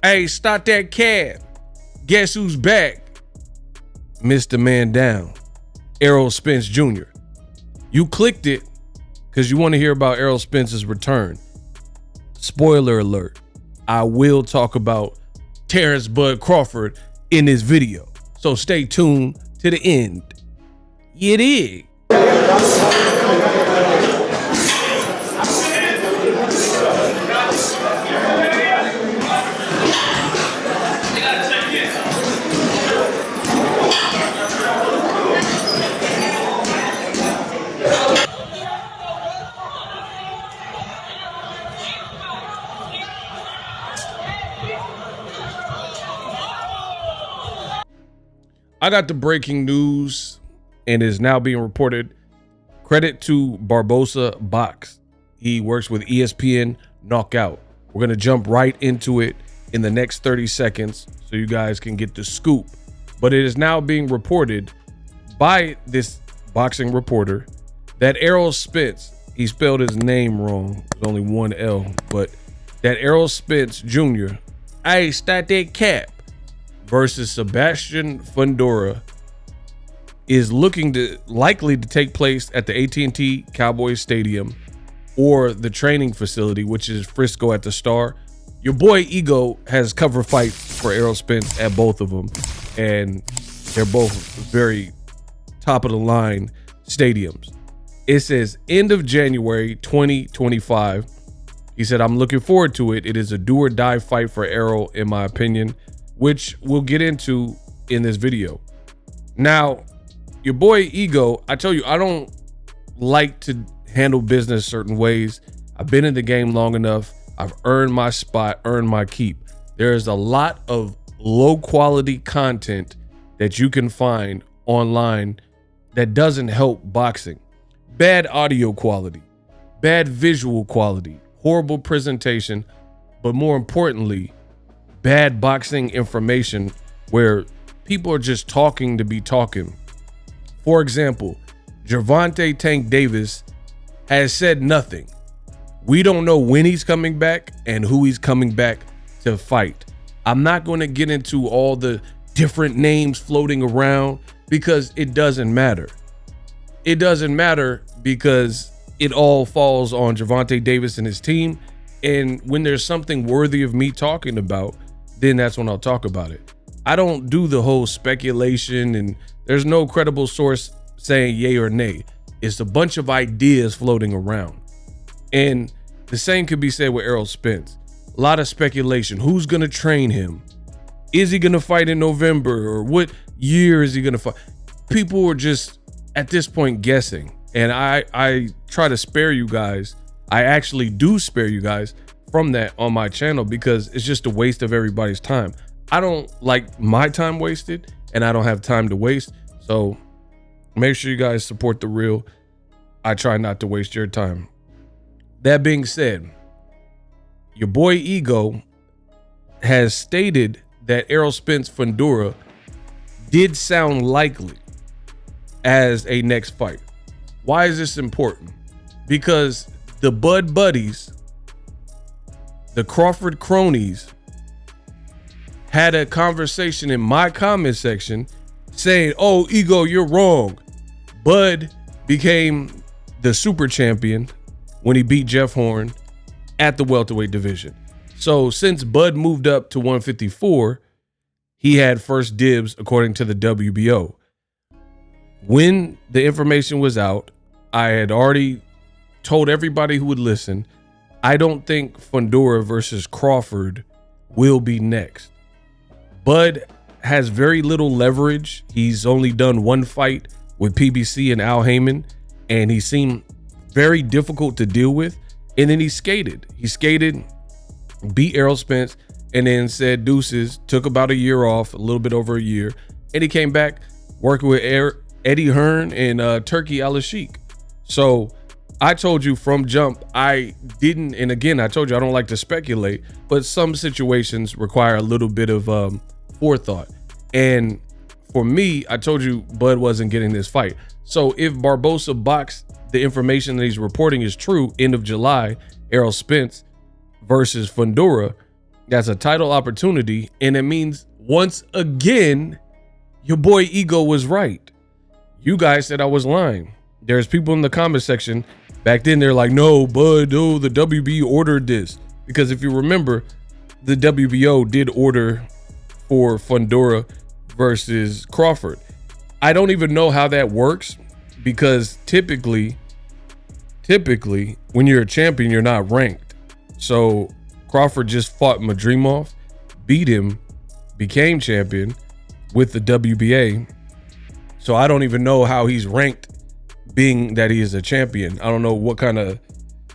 Hey, stop that cab. Guess who's back? Mr. Man Down, Errol Spence Jr. You clicked it because you want to hear about Errol Spence's return. Spoiler alert, I will talk about Terrence Bud Crawford in this video. So stay tuned to the end. You dig? I got the breaking news and is now being reported. Credit to Barbosa Box. He works with ESPN Knockout. We're going to jump right into it in the next 30 seconds so you guys can get the scoop. But it is now being reported by this boxing reporter that Errol Spence, he spelled his name wrong. There's only one L, but that Errol Spence Jr., hey, start that cap, versus Sebastian Fundora is likely to take place at the AT&T Cowboys Stadium or the training facility, which is Frisco at the Star. Your boy Ego has cover fights for Errol Spence at both of them, and they're both very top of the line stadiums. It says end of January 2025. He said, I'm looking forward to it. It is a do or die fight for Errol, in my opinion, which we'll get into in this video. Now, your boy Ego, I tell you, I don't like to handle business certain ways. I've been in the game long enough. I've earned my spot, earned my keep. There's a lot of low quality content that you can find online that doesn't help boxing. Bad audio quality, bad visual quality, horrible presentation, but more importantly, bad boxing information where people are just talking to be talking. For example, Gervonta Tank Davis has said nothing. We don't know when he's coming back and who he's coming back to fight. I'm not going to get into all the different names floating around because it doesn't matter. It doesn't matter because it all falls on Gervonta Davis and his team. And when there's something worthy of me talking about, then that's when I'll talk about it. I don't do the whole speculation and there's no credible source saying yay or nay. It's a bunch of ideas floating around. And the same could be said with Errol Spence. A lot of speculation. Who's going to train him? Is he going to fight in November? Or what year is he going to fight? People are just at this point guessing. And I try to spare you guys. I actually do spare you guys from that on my channel because it's just a waste of everybody's time. I don't like my time wasted and I don't have time to waste. So make sure you guys support the real. I try not to waste your time. That being said, your boy Ego has stated that Errol Spence Fundora did sound likely as a next fight. Why is this important? Because the Bud Buddies, the Crawford cronies, had a conversation in my comment section saying, oh, Ego, you're wrong. Bud became the super champion when he beat Jeff Horn at the welterweight division. So since Bud moved up to 154, he had first dibs according to the WBO. When the information was out, I had already told everybody who would listen, I don't think Fundora versus Crawford will be next. Bud has very little leverage. He's only done one fight with PBC and Al Heyman, and he seemed very difficult to deal with. And then he skated. He skated, beat Errol Spence, and then said deuces, took about a year off, a little bit over a year. And he came back working with Eddie Hearn and Turkey Al-Sheikh. So I told you from jump, I didn't, and again, I told you I don't like to speculate, but some situations require a little bit of forethought. And for me, I told you Bud wasn't getting this fight. So if Barbosa Box, the information that he's reporting is true, end of July, Errol Spence versus Fundora, That's a title opportunity, and it means once again, your boy Ego was right. You guys said I was lying. There's people in the comment section back then. They're like, no, bud, no, the WB ordered this. Because if you remember, the WBO did order for Fundora versus Crawford. I don't even know how that works, because typically when you're a champion, you're not ranked. So Crawford just fought Madrimov, beat him, became champion with the WBA. So I don't even know how he's ranked, being that he is a champion. I don't know what kind of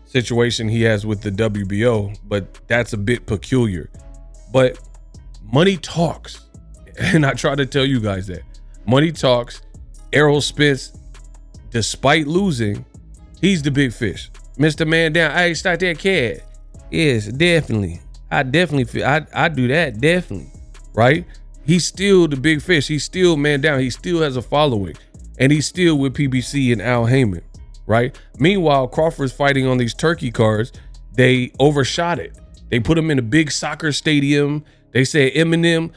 situation he has with the WBO, but that's a bit peculiar. But money talks. And I try to tell you guys that. Money talks. Errol Spence, despite losing, he's the big fish. Mr. Man Down. Hey, start that cat. Yes, definitely. I definitely feel I do that, definitely. Right? He's still the big fish. He's still man down. He still has a following. And he's still with PBC and Al Heyman. Right? Meanwhile, Crawford's fighting on these turkey cards. They overshot it. They put him in a big soccer stadium. They say Eminem.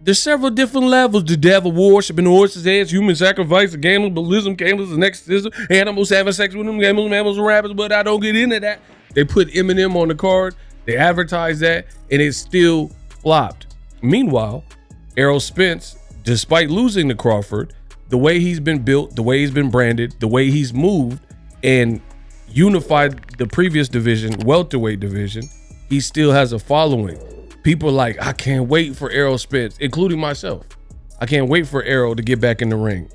There's several different levels. The devil worshiping horses' heads, human sacrifice, cannibalism, cannibals, exorcism, animals having sex with them, animals and rappers, but I don't get into that. They put Eminem on the card. They advertised that, and it still flopped. Meanwhile, Errol Spence, despite losing to Crawford, the way he's been built, the way he's been branded, the way he's moved and unified the previous division, welterweight division, he still has a following. People are like, I can't wait for Errol Spence, including myself. I can't wait for Errol to get back in the ring.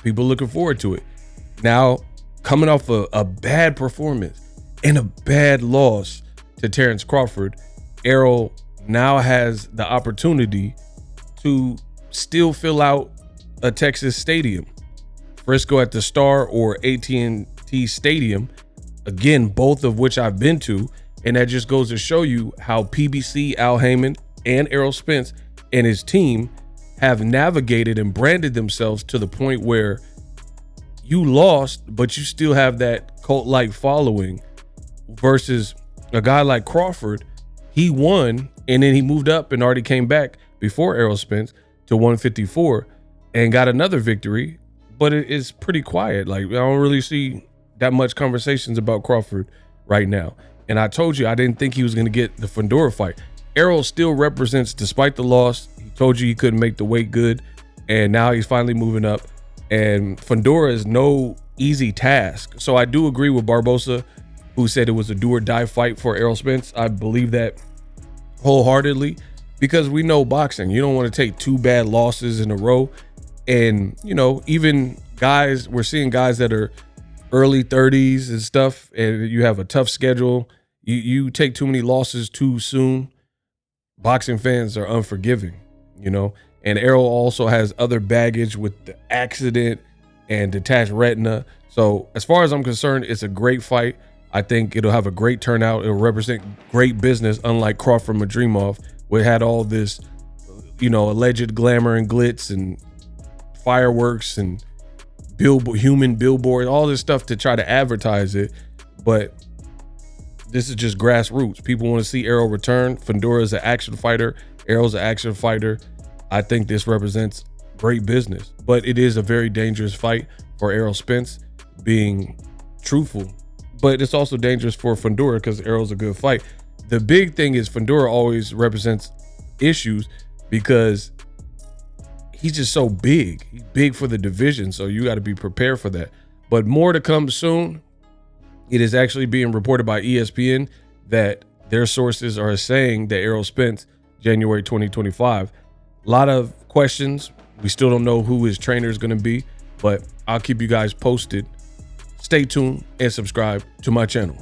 People looking forward to it. Now, coming off a bad performance and a bad loss to Terrence Crawford, Errol now has the opportunity to still fill out a Texas stadium. Frisco at the Star or AT&T Stadium, again, both of which I've been to, and that just goes to show you how PBC, Al Heyman, and Errol Spence and his team have navigated and branded themselves to the point where you lost, but you still have that cult-like following, versus a guy like Crawford. He won, and then he moved up and already came back before Errol Spence to 154 and got another victory, but it's pretty quiet. Like, I don't really see that much conversations about Crawford right now. And I told you, I didn't think he was going to get the Fundora fight. Errol still represents, despite the loss. He told you he couldn't make the weight good, and now he's finally moving up. And Fundora is no easy task. So I do agree with Barbosa, who said it was a do or die fight for Errol Spence. I believe that wholeheartedly, because we know boxing. You don't want to take two bad losses in a row. And, you know, even guys, we're seeing guys that are early 30s and stuff, and you have a tough schedule. You take too many losses too soon. Boxing fans are unforgiving, you know. And Errol also has other baggage with the accident and detached retina. So as far as I'm concerned, it's a great fight. I think it'll have a great turnout. It'll represent great business, unlike Crawford Madrimov, where it had all this, you know, alleged glamour and glitz and fireworks and human billboard, all this stuff to try to advertise it. But this is just grassroots. People want to see Errol return. Fundora is an action fighter. Errol's an action fighter. I think this represents great business, but it is a very dangerous fight for Errol Spence, being truthful. But it's also dangerous for Fundora because Errol's a good fight. The big thing is Fundora always represents issues because he's just so big. He's big for the division, so you got to be prepared for that. But more to come soon. It is actually being reported by ESPN that their sources are saying that Errol Spence, January 2025. A lot of questions. We still don't know who his trainer is going to be, but I'll keep you guys posted. Stay tuned and subscribe to my channel.